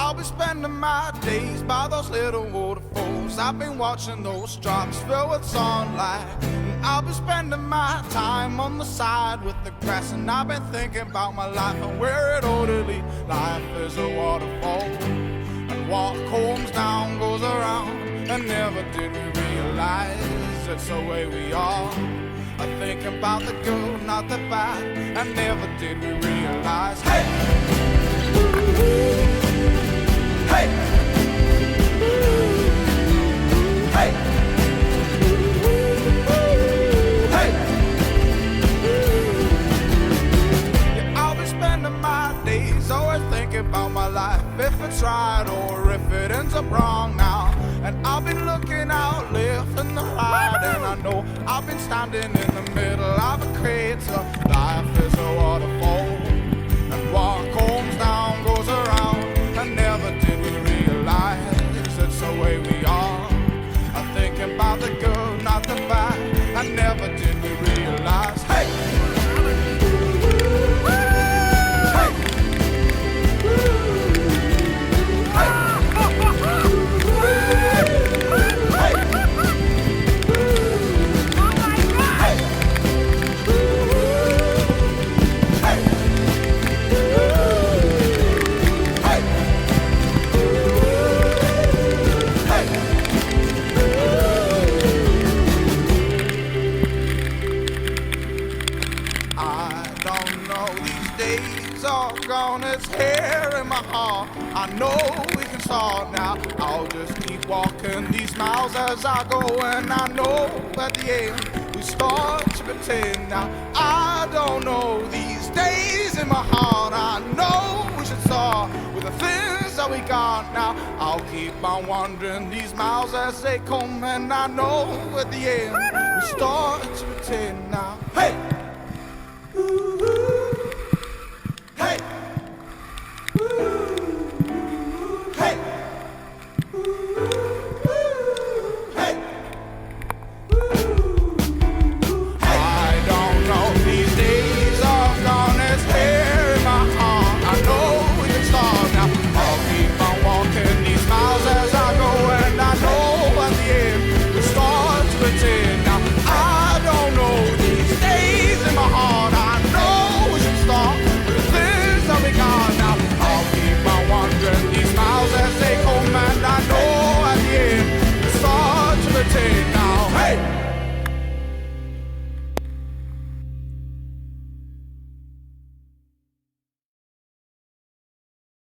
I'll be spending my days by those little waterfalls. I've been watching those drops fill with sunlight. And I'll be spending my time on the side with the grass. And I've been thinking about my life and where it ought to lead. Life is a waterfall, and what comes down goes around. And never did we realize it's the way we are. I'm thinking about the good, not the bad. And never did we realize. Hey! Hey! Hey! Hey! Yeah, I'll be spending my days always thinking about my life, if it's right or if it ends up wrong now. And I've been looking out left and the right, and I know I've been standing in the middle of a crater. Life is a waterfall, and what comes down goes around. And never did we realize it's the way we are. I'm thinking about the good, not the bad. And never did we realize. Hey! It's here in my heart. I know we can start now. I'll just keep walking these miles as I go, and I know at the end we start to pretend now. I don't know these days in my heart. I know we should start with the things that we got now. I'll keep on wandering these miles as they come, and I know at the end we start to pretend now. Hey!